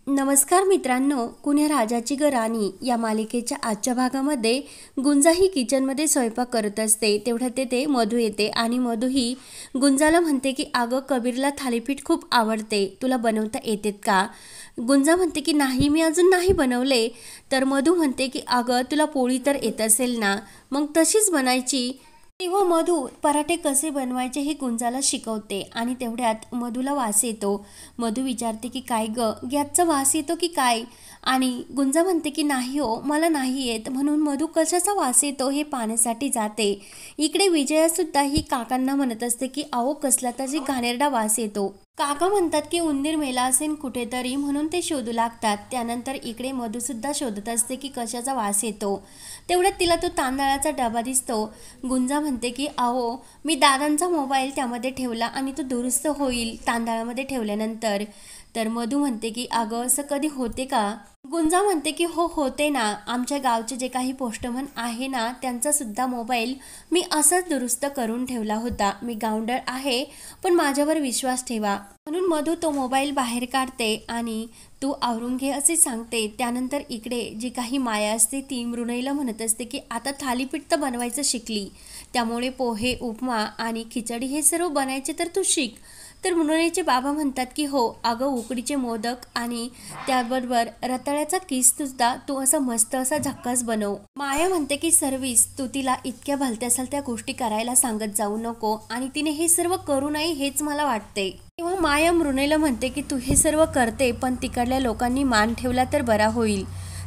नमस्कार मित्रांनो, कुण्या राजाची ग राणी या मालिकेच्या आजच्या भागामध्ये गुंजा ही किचनमध्ये स्वयंपाक करत असते. तेवढ्यात तेथे मधू येते आणि मधू ही गुंजाला म्हणते की अगं कबीरला थालीपीठ खूप आवडते, तुला बनवता येतेत का? गुंजा म्हणते की नाही, मी अजून नाही बनवले. तर मधू म्हणते की अगं तुला पोळी तर येत असेल ना, मग तशीच बनायची. तेव्हा मधू पराठे कसे बनवायचे हे गुंजाला शिकवते आणि तेवढ्यात मधूला वास येतो. मधू विचारते की काय ग, गॅसचा वास येतो की काय? आणि गुंजा म्हणते की नाही हो, मला नाही येत. म्हणून मधू कशाचा वास येतो हे पाहण्यासाठी जाते. इकडे विजया सुद्धा ही काकांना म्हणत असते की अहो कसला तरी घाणेरडा वास येतो. काका म्हणतात की उंदीर मेला असेल कुठेतरी, म्हणून ते शोधू लागतात. त्यानंतर इकडे मधू सुद्धा शोधत असते की कशाचा वास येतो. तेवढ्यात तिला तो तांदळाचा डबा दिसतो. गुंजा म्हणते की अहो, मी दादांचा मोबाईल त्यामध्ये ठेवला आणि तो दुरुस्त होईल तांदळामध्ये ठेवल्यानंतर. तर मधू म्हणते की अगं असं कधी होते का? गुंजा म्हणते की हो होते ना, आमच्या गावचे जे काही पोस्टमन आहे ना त्यांचा सुद्धा मोबाईल मी असंच दुरुस्त करून ठेवला होता. मी गावंढळ आहे, पण माझ्यावर विश्वास ठेवा. म्हणून मधू तो मोबाईल बाहेर काढते आणि तू आवरून घे असे सांगते. त्यानंतर इकडे जी काही माया असते ती मृणाईला म्हणत असते की आता थालीपीठ तर बनवायचं शिकली, त्यामुळे पोहे, उपमा आणि खिचडी हे सर्व बनायचे तर तू शिक. तर मृणाईचे बाबा म्हणतात की हो अगं, उकडीचे मोदक आणि त्याबरोबर रताळ्याचा किस सुद्धा तू असा मस्त असा झक्कास बनव. माया म्हणते की सर्विस तू तिला इतक्या भलत्या सलत्या गोष्टी करायला सांगत जाऊ नको आणि तिने हे सर्व करू नये हेच मला वाटते. तेव्हा माया मृणाईला म्हणते की तू हे सर्व करते, पण तिकडल्या लोकांनी मान ठेवला तर बरा होईल.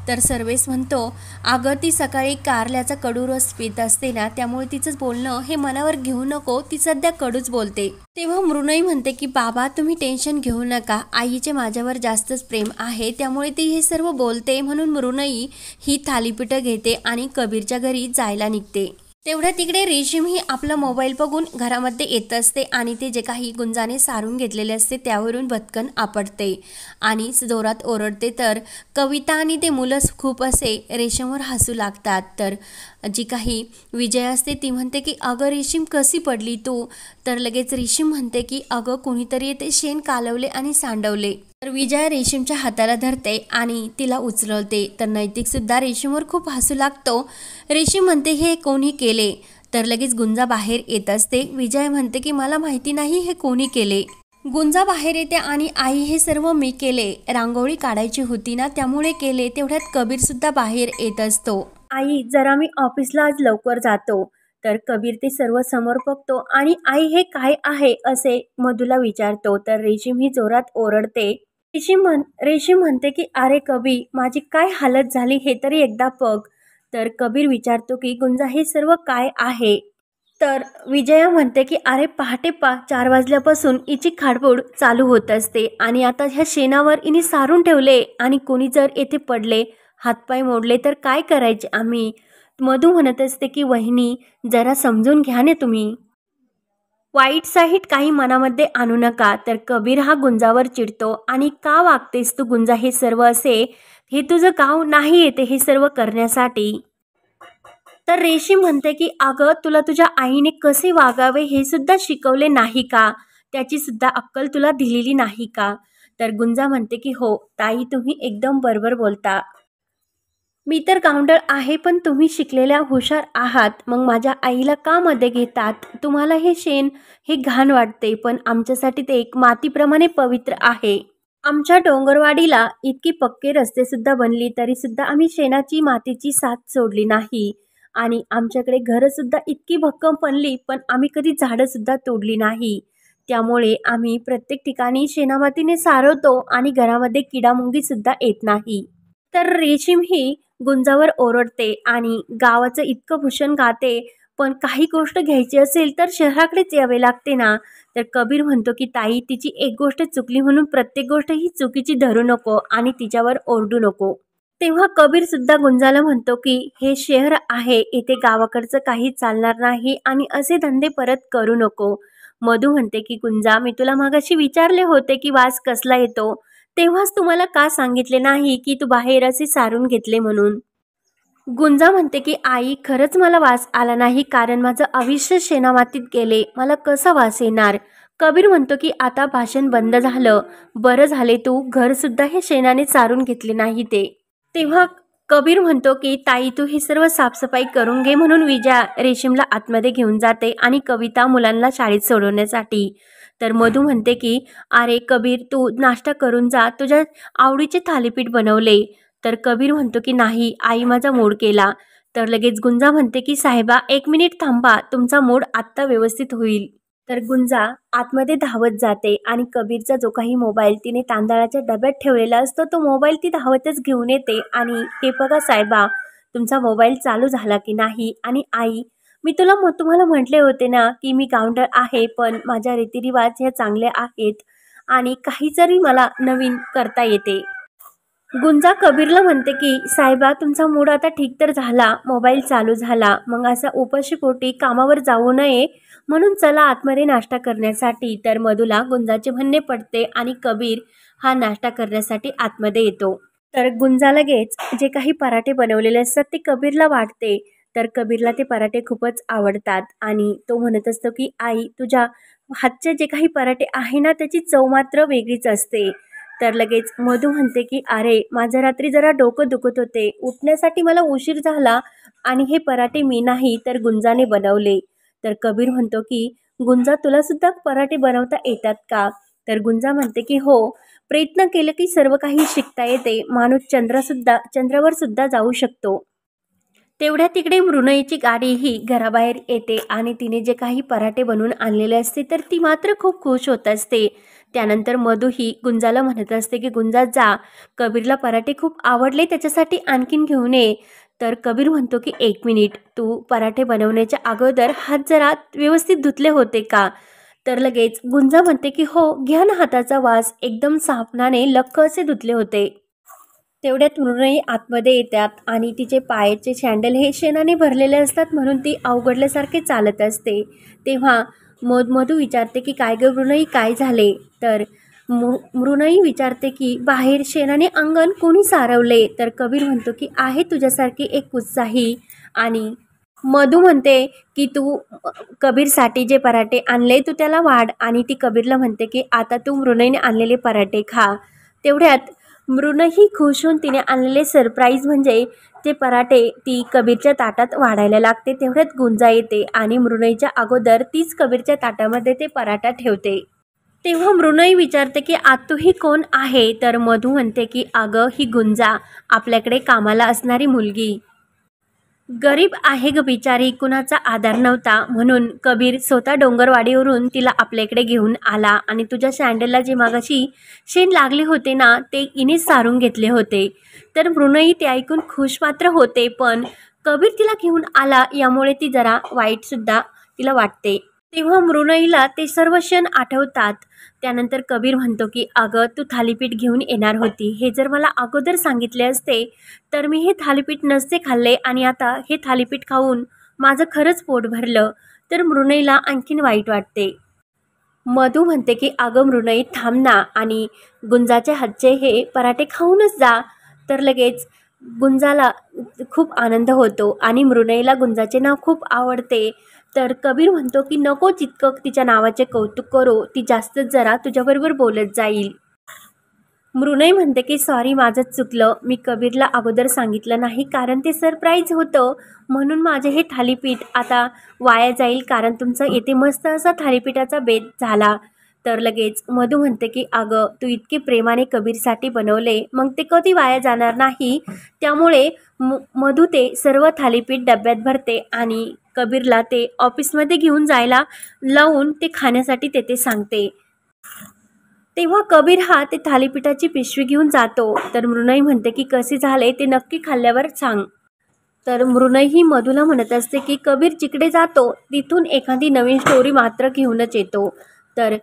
तर सर्वेश म्हणतो अगं ती सकाळी कारल्याचा कडू रस पित असते ना, त्यामुळे तिचं बोलणं हे मनावर घेऊ नको, ती सध्या कडूच बोलते. तेव्हा मृणाई म्हणते की बाबा तुम्ही टेन्शन घेऊ नका, आईचे माझ्यावर जास्तच प्रेम आहे, त्यामुळे ती हे सर्व बोलते. म्हणून मृणाई ही थालीपीठ घेते आणि कबीरच्या घरी जायला निघते. तेवढ्या तिकडे रेशीम ही आपला मोबाईल बघून घरामध्ये येत असते आणि ते जे काही गुंजाने सारून घेतलेले असते त्यावरून भटकन आपटते आणि जोरात ओरडते. तर कविता आणि ते मुलं खूप असे रेशीमवर हसू लागतात. तर जी काही विजय असते ती म्हणते की अगं रेशीम कशी पडली तू? तर लगेच रेशीम म्हणते की अगं कोणीतरी ते शेण कालवले आणि सांडवले. तर विजया रेशीमच्या हाताला धरते आणि तिला उचलवते. तर नैतिक सुद्धा रेशीमवर खूप हसू लागतो. रेशीम म्हणते हे कोणी केले? तर लगेच गुंजा बाहेर येत असते. विजय म्हणते की मला माहिती नाही हे कोणी केले. गुंजा बाहेर येते आणि आई हे सर्व मी केले, रांगोळी काढायची होती ना त्यामुळे केले. तेवढ्यात कबीर सुद्धा बाहेर येत असतो. आई जरा मी ऑफिसला आज लवकर जातो. तर कबीर ते सर्व समोर बघतो आणि आई हे काय आहे असे मधूला विचारतो. तर रेशीम ही जोरात ओरडते. रेशीम म्हणते की अरे कबीर, माझी काय हालत झाली हे तरी एकदा बघ. तर कबीर विचारतो की गुंजा हे सर्व काय आहे? तर विजया म्हणते की अरे पहाटे 4 वाजल्यापासून हिची खाडबूड चालू होत असते आणि आता ह्या शेणावर हिने सारून ठेवले आणि कोणी जर येथे पडले, हातपाय मोडले तर काय करायचे आम्ही? मधू म्हणत असते की वहिनी जरा समजून घ्या ना तुम्ही, वाईट साईट काही मनामध्ये आणू नका. तर कबीर हा गुंजावर चिडतो आणि का वागतेस तू गुंजा हे सर्व असे? हे तुझं गाव नाही येते हे सर्व करण्यासाठी. तर रेशीम म्हणते की अगं तुला तुझ्या आईने कसे वागावे हे सुद्धा शिकवले नाही का? त्याची सुद्धा अक्कल तुला दिलेली नाही का? तर गुंजा म्हणते की हो ताई, तुम्ही एकदम बरोबर बोलता. मी तर गावंढळ आहे, पण तुम्ही शिकलेल्या हुशार आहात, मग माझ्या आईला का मध्ये घेतात? तुम्हाला हे शेण हे घाण वाटते, पण आमच्यासाठी ते एक मातीप्रमाणे पवित्र आहे. आमच्या डोंगरवाडीला इतकी पक्के रस्ते सुद्धा बनली तरी सुद्धा आम्ही शेणाची मातीची साथ सोडली नाही आणि आमच्याकडे घरं सुद्धा इतकी भक्कम बनली, पण आम्ही कधी झाडं सुद्धा तोडली नाही. त्यामुळे आम्ही प्रत्येक ठिकाणी शेणामातीने सारवतो आणि घरामध्ये किडामुंगी सुद्धा येत नाही. तर रेशीम ही गुंजावर ओरडते आणि गावाचं इतकं भूषण गाते, पण काही गोष्ट घ्यायची असेल तर शहराकडेच यावे लागते ना. तर कबीर म्हणतो की ताई, तिची एक गोष्ट चुकली म्हणून प्रत्येक गोष्ट ही चुकीची धरू नको आणि तिच्यावर ओरडू नको. तेव्हा कबीर सुद्धा गुंजाला म्हणतो की हे शहर आहे, इथे गावाकडचं काही चालणार नाही आणि असे धंदे परत करू नको. मधू म्हणते की गुंजा, मी तुला मगाशी विचारले होते की वास कसला येतो, तेव्हाच तुम्हाला का सांगितले नाही की तू बाहेर असे सारून घेतले म्हणून? गुंजा म्हणते की आई खरंच मला वास आला नाही, कारण माझं आयुष्य शेणामातीत गेले, मला कसा वास येणार? कबीर म्हणतो की आता भाषण बंद झालं, बरं झाले तू घरसुद्धा हे शेणाने चारून घेतले नाही ते. तेव्हा कबीर म्हणतो की ताई तू हे सर्व साफसफाई करून घे, म्हणून विजया रेशीमला आतमध्ये घेऊन जाते आणि कविता मुलांना शाळेत सोडवण्यासाठी. तर मधू म्हणते की अरे कबीर तू नाश्ता करून जा, तुझ्या आवडीचे थालीपीठ बनवले. तर कबीर म्हणतो की नाही आई माझा मूड केला. तर लगेच गुंजा म्हणते की साहेबा 1 मिनिट थांबा, तुमचा मूड आत्ता व्यवस्थित होईल. तर गुंजा आतमध्ये धावत जाते आणि कबीरचा जो काही मोबाईल तिने तांदळाच्या डब्यात ठेवलेला असतो तो मोबाईल ती धावतच घेऊन येते आणि हे बघा साहेबा तुमचा मोबाईल चालू झाला की नाही. आणि आई मी तुम्हाला म्हटले होते ना की मी काउंटर आहे, पण माझ्या रीतिरिवाज ह्या चांगले आहेत आणि काही जरी मला नवीन करता येते. गुंजा कबीरला म्हणते की साहेबा तुमचा मूड आता ठीक तर झाला, मोबाईल चालू झाला, मग असा उपाशी पोटी कामावर जाऊ नये, म्हणून चला आतमध्ये नाश्ता करण्यासाठी. तर मधूला गुंजाचे म्हणणे पडते आणि कबीर हा नाश्ता करण्यासाठी आतमध्ये येतो. तर गुंजा लगेच जे काही पराठे बनवलेले असतात ते कबीरला वाटते. तर कबीरला ते पराठे खूपच आवडतात आणि तो म्हणत असतो की आई तुझ्या हातचे जे काही पराठे आहे ना त्याची चव मात्र वेगळीच असते. तर लगेच मधू म्हणते की अरे माझं रात्री जरा डोकं दुखत होते, उठण्यासाठी मला उशीर झाला आणि हे पराठे मी नाही तर गुंजाने बनवले. तर कबीर म्हणतो की गुंजा तुला सुद्धा पराठे बनवता येतात का? तर गुंजा म्हणते की हो, प्रयत्न केले की सर्व काही शिकता येते, माणूस चंद्रावर सुद्धा जाऊ शकतो. तेवढ्या तिकडे मृणयीची गाडीही घराबाहेर येते आणि तिने जे काही पराठे बनवून आणलेले असते तर ती मात्र खूप खुश होत असते. त्यानंतर मधू ही गुंजाला म्हणत असते की गुंजा जा, कबीरला पराठे खूप आवडले त्याच्यासाठी आणखीन घेऊन ये. तर कबीर म्हणतो की 1 मिनिट, तू पराठे बनवण्याच्या अगोदर हात जरा व्यवस्थित धुतले होते का? तर लगेच गुंजा म्हणते की हो, घ्या ना हाताचा वास, एकदम साबणाने लख्ख असे धुतले होते. तेवढ्यात मृणयी आतमध्ये येतात आणि तिचे पायाचे सँडल हे शेणाने भरलेले असतात म्हणून ती अवघडल्यासारखे चालत असते. तेव्हा मधू विचारते की काय गं मृणयी काय झाले? तर मृणयी विचारते की बाहेर शेणाने अंगण कोणी सारवले? तर कबीर म्हणतो की आहे तुझ्यासारखी एक उत्साही. आणि मधू म्हणते की तू कबीरसाठी जे पराठे आणले तू त्याला वाढ. आणि ती कबीरला म्हणते की आता तू मृणयीने आणलेले पराठे खा. तेवढ्यात मृणही खुश होऊन तिने आणलेले सरप्राईज म्हणजे ते पराठे ती कबीरच्या ताटात वाढायला लागते. तेवढ्यात गुंजा येते आणि मृणईच्या अगोदर तीच कबीरच्या ताटामध्ये ते पराठा ठेवते. तेव्हा मृणई विचारते की आत तू ही कोण आहे? तर मधू म्हणते की अगं ही गुंजा, आपल्याकडे कामाला असणारी मुलगी. गरीब आहे ग बिचारी, कुणाचा आधार नव्हता, म्हणून कबीर स्वतः डोंगरवाडीवरून तिला आपल्याकडे घेऊन आला आणि तुझ्या सँडलला जे मागाशी शेण लागले होते ना ते इनेच सारून घेतले होते. तर मृणई ते ऐकून खुश मात्र होते, पण कबीर तिला घेऊन आला यामुळे ती जरा वाईटसुद्धा तिला वाटते. तेव्हा मृणईला ते सर्व क्षण आठवतात. त्यानंतर कबीर म्हणतो की अगं तू थालीपीठ घेऊन येणार होती, हे जर मला अगोदर सांगितले असते तर मी हे थालीपीठ नसते खाल्ले आणि आता हे थालीपीठ खाऊन माझं खरंच पोट भरलं. तर मृणईला आणखीन वाईट वाटते. मधू म्हणते की अगं मृणई थांब ना आणि गुंजाच्या हातचे हे पराठे खाऊनच जा. तर लगेच गुंजाला खूप आनंद होतो आणि मृणईला गुंजाचे नाव खूप आवडते. तर कबीर म्हणतो की नको जितकं तिच्या नावाचे कौतुक करू, ती जास्तच जरा तुझ्याबरोबर बोलत जाईल. मृणई म्हणते की सॉरी माझंच चुकलं, मी कबीरला अगोदर सांगितलं नाही कारण ते सरप्राईज होतं, म्हणून माझे हे थालीपीठ आता वाया जाईल, कारण तुमचं येथे मस्त असा थालीपीठाचा बेत झाला. तर लगेच मधू म्हणते की अगं तू इतके प्रेमाने कबीरसाठी बनवले, मग ते कधी वाया जाणार नाही. त्यामुळे मधू ते सर्व थालीपीठ डब्यात भरते आणि कबीरला ते ऑफिसमध्ये घेऊन जायला लावून ते खाण्यासाठी तेथे सांगते. तेव्हा कबीर हा ते थालीपीठाची पिशवी घेऊन जातो. तर मृणई म्हणते की कसे झाले ते नक्की खाल्ल्यावर सांग. तर मृणई ही मधूला म्हणत असते की कबीर जिकडे जातो तिथून एखादी नवीन स्टोरी मात्र घेऊनच येतो. तर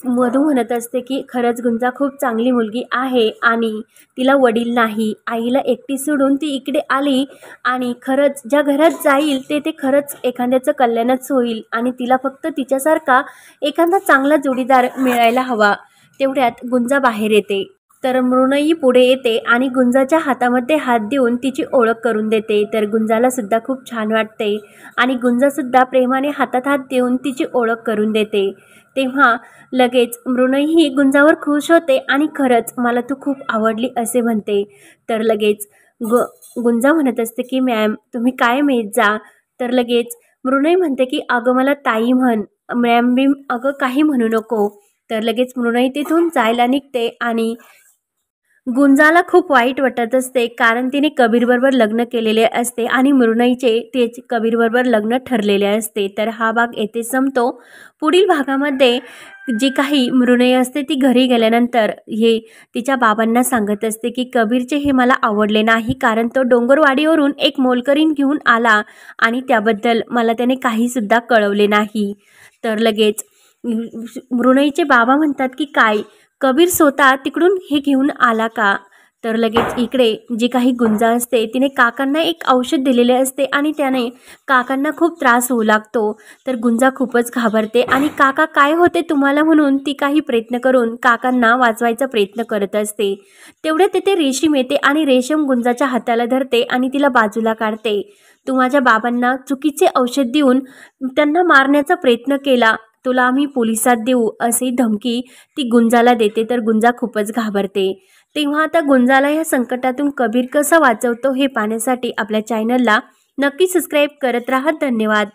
मधू म्हणत असते की खरंच गुंजा खूप चांगली मुलगी आहे आणि तिला वडील नाही, आईला एकटी सोडून ती इकडे आली आणि खरंच ज्या घरात जाईल ते खरंच एखाद्याचं कल्याणच होईल आणि तिला फक्त तिच्यासारखा एखादा चांगला जोडीदार मिळायला हवा. तेवढ्यात गुंजा बाहेर येते. तर मृणही पुढे येते आणि गुंजाच्या हातामध्ये हात देऊन तिची ओळख करून देते. तर गुंजाला सुद्धा खूप छान वाटते आणि गुंजासुद्धा प्रेमाने हातात हात देऊन तिची ओळख करून देते. तेव्हा लगेच मृणही गुंजावर खुश होते आणि खरंच मला तू खूप आवडली असे म्हणते. तर लगेच गुंजा म्हणत असते की मॅम तुम्ही कायम येत जा. तर लगेच मृणही म्हणते की अगं मला ताई म्हण, मॅम बीम अगं काही म्हणू नको. तर लगेच मृणही तिथून जायला निघते आणि गुंजाला खूप वाईट वाटत असते कारण तिने कबीरबरोबर लग्न केलेले असते आणि मृणईचे ते कबीरबरोबर लग्न ठरलेले असते. तर हा भाग येथे संपतो. पुढील भागामध्ये जी काही मृणई असते ती घरी गेल्यानंतर हे तिच्या बाबांना सांगत असते की कबीरचे हे मला आवडले नाही कारण तो डोंगरवाडीवरून एक मोलकरीण घेऊन आला आणि त्याबद्दल मला त्याने काहीसुद्धा कळवले नाही. तर लगेच मृणईचे बाबा म्हणतात की काय कबीर स्वतः तिकडून हे घेऊन आला का. तर लगेच इकडे जी काही गुंजा असते तिने काकांना एक औषध दिलेले असते आणि त्याने काकांना खूप त्रास होऊ लागतो. तर गुंजा खूपच घाबरते आणि काका काय होते तुम्हाला म्हणून ती काही प्रयत्न करून काकांना वाचवायचा प्रयत्न करत असते. तेवढ्या तिथे रेशीम येते आणि रेशम गुंजाच्या हाताला धरते आणि तिला बाजूला काढते. तू माझ्या बाबांना चुकीचे औषध देऊन त्यांना मारण्याचा प्रयत्न केला, तुला आम्ही पोलिसात देऊ अशी धमकी ती गुंजाला देते. तर गुंजा खूपच घाबरते. तेव्हा आता गुंजाला या संकटातून कबीर कसा वाचवतो हे पाहण्यासाठी आपल्या चॅनलला नक्की सबस्क्राईब करत राहा. धन्यवाद.